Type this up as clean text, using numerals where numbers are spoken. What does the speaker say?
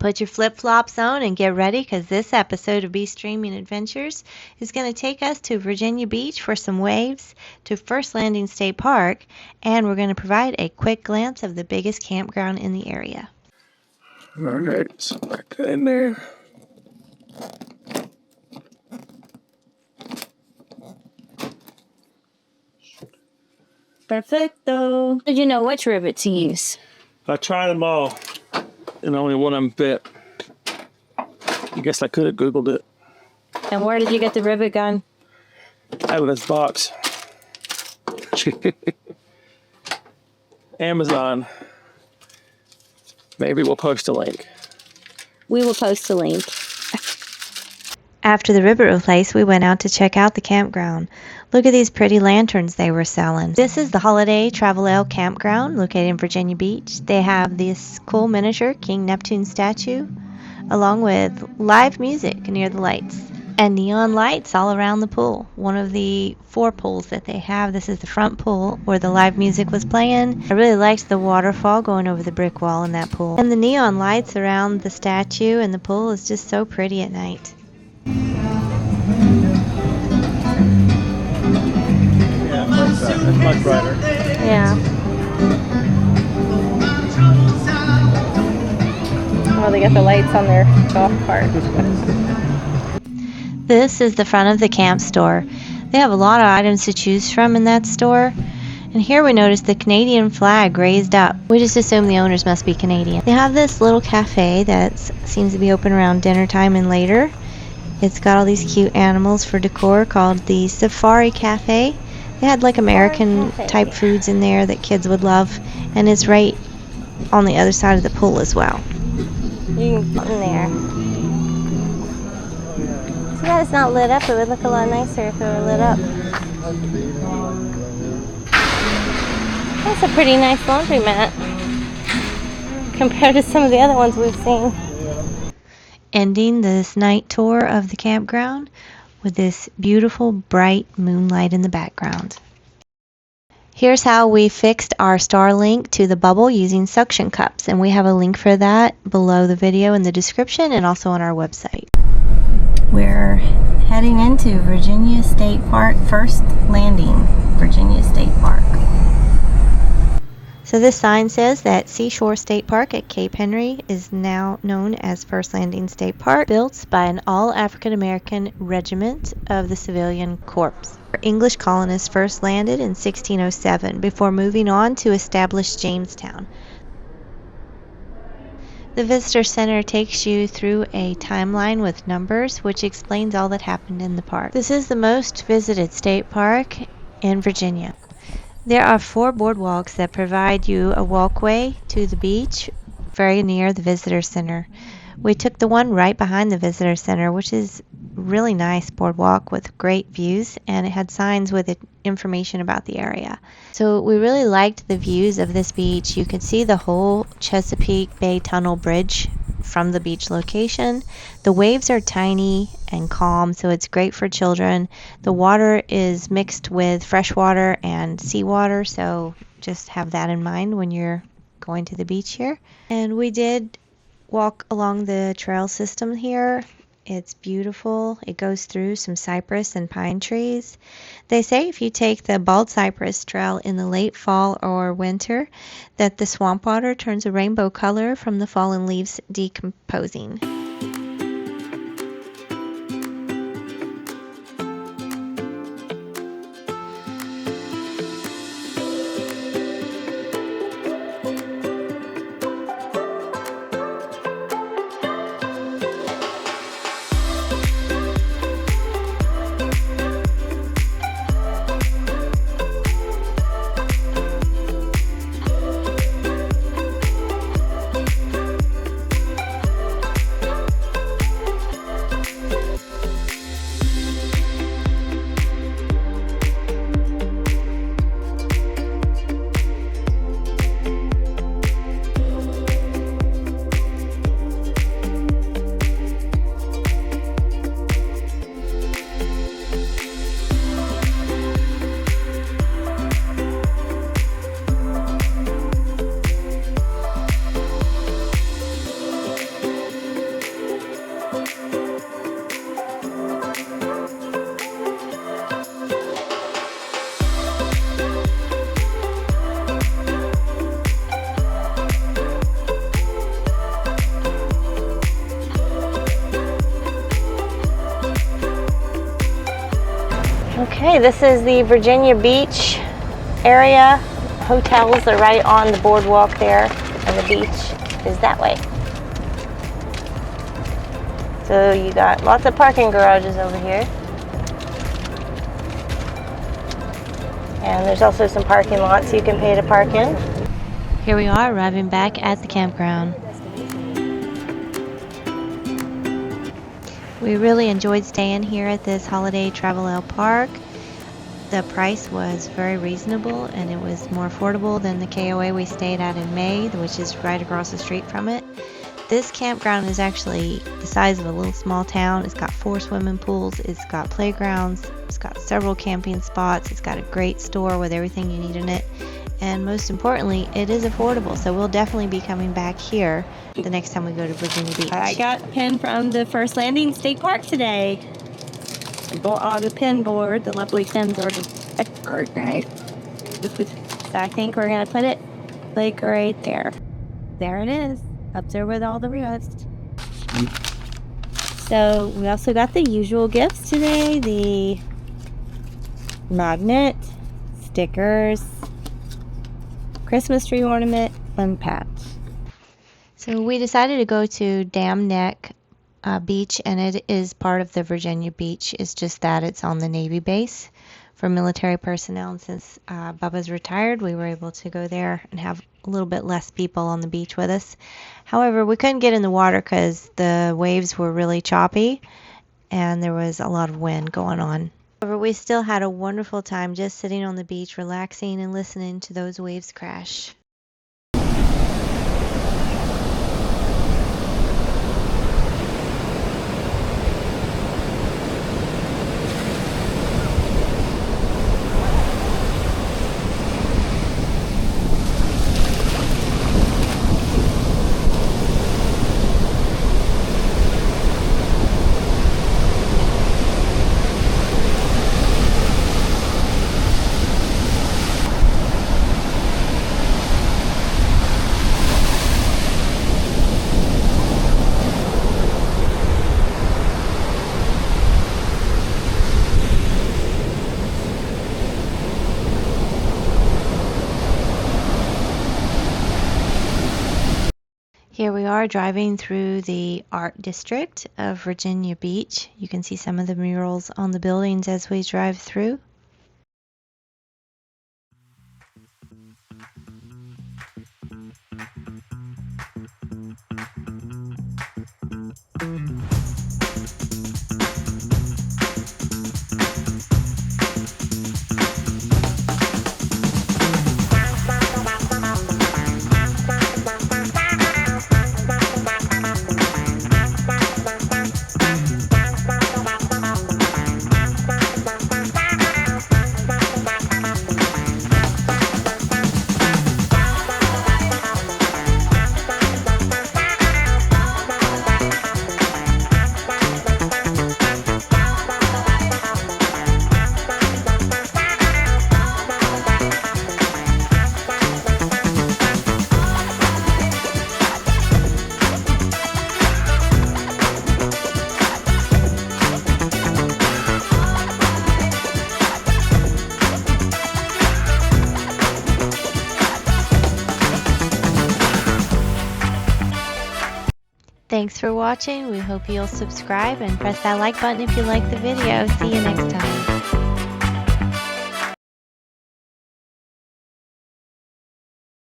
Put your flip-flops on and get ready, because this episode of Bea-Streaming Adventures is going to take us to Virginia Beach for some waves, to First Landing State Park, and we're going to provide a quick glance of the biggest campground in the area. All right, so back that in there. Perfecto. Did you know which rivet to use? I tried them all, and only one of them fit. I guess I could have Googled it. And where did you get the rivet gun? Out of this box. Amazon. Maybe we'll post a link. We will post a link. After the rivet replace, we went out to check out the campground. Look at these pretty lanterns they were selling. This is the Holiday Travel Campground located in Virginia Beach. They have this cool miniature King Neptune statue, along with live music near the lights and neon lights all around the pool. One of the 4 pools that they have. This is the front pool where the live music was playing. I really liked the waterfall going over the brick wall in that pool. And the neon lights around the statue and the pool is just so pretty at night. It's much brighter. Yeah. Oh, they got the lights on their golf cart. This is the front of the camp store. They have a lot of items to choose from in that store. And here we notice the Canadian flag raised up. We just assume the owners must be Canadian. They have this little cafe that seems to be open around dinner time and later. It's got all these cute animals for decor called the Safari Café. They had like American type foods in there that kids would love, and it's right on the other side of the pool as well. You can put in there. Too bad it's not lit up. It would look a lot nicer if it were lit up. That's a pretty nice laundromat compared to some of the other ones we've seen. Ending this night tour of the campground with this beautiful bright moonlight in the background. Here's how we fixed our Starlink to the bubble using suction cups, and we have a link for that below the video in the description and also on our website. We're heading into Virginia State Park, First Landing, Virginia State Park. So this sign says that Seashore State Park at Cape Henry is now known as First Landing State Park, built by an all-African-American regiment of the Civilian Corps. English colonists first landed in 1607 before moving on to establish Jamestown. The Visitor Center takes you through a timeline with numbers, which explains all that happened in the park. This is the most visited state park in Virginia. There are 4 boardwalks that provide you a walkway to the beach very near the Visitor Center. We took the one right behind the Visitor Center, which is really nice boardwalk with great views, and it had signs with information about the area. So we really liked the views of this beach. You could see the whole Chesapeake Bay Tunnel Bridge from the beach location. The waves are tiny and calm, so it's great for children. The water is mixed with fresh water and seawater, so just have that in mind when you're going to the beach here. And we did walk along the trail system here. It's beautiful. It goes through some cypress and pine trees. They say if you take the bald cypress trail in the late fall or winter, that the swamp water turns a rainbow color from the fallen leaves decomposing. Okay, this is the Virginia Beach area. Hotels are right on the boardwalk there, and the beach is that way. So you got lots of parking garages over here. And there's also some parking lots you can pay to park in. Here we are arriving back at the campground. We really enjoyed staying here at this Holiday Travel Park. The price was very reasonable and it was more affordable than the KOA we stayed at in May, which is right across the street from it. This campground is actually the size of a little small town. It's got 4 swimming pools, it's got playgrounds, it's got several camping spots, it's got a great store with everything you need in it, and most importantly, it is affordable, so we'll definitely be coming back here the next time we go to Virginia Beach. I got a pin from the First Landing State Park today. I bought all the pin board, the lovely pins are great. So I think we're gonna put it like right there. There it is, up there with all the rest. So we also got the usual gifts today, the magnet, stickers, Christmas tree ornament, and patch. So we decided to go to Dam Neck Beach, and it is part of the Virginia Beach. It's just that it's on the Navy base for military personnel, and since Bubba's retired, we were able to go there and have a little bit less people on the beach with us. However, we couldn't get in the water because the waves were really choppy and there was a lot of wind going on. However, we still had a wonderful time just sitting on the beach, relaxing and listening to those waves crash. Here we are driving through the art district of Virginia Beach. You can see some of the murals on the buildings as we drive through. Thanks for watching. We hope you'll subscribe and press that like button if you like the video. See you next time.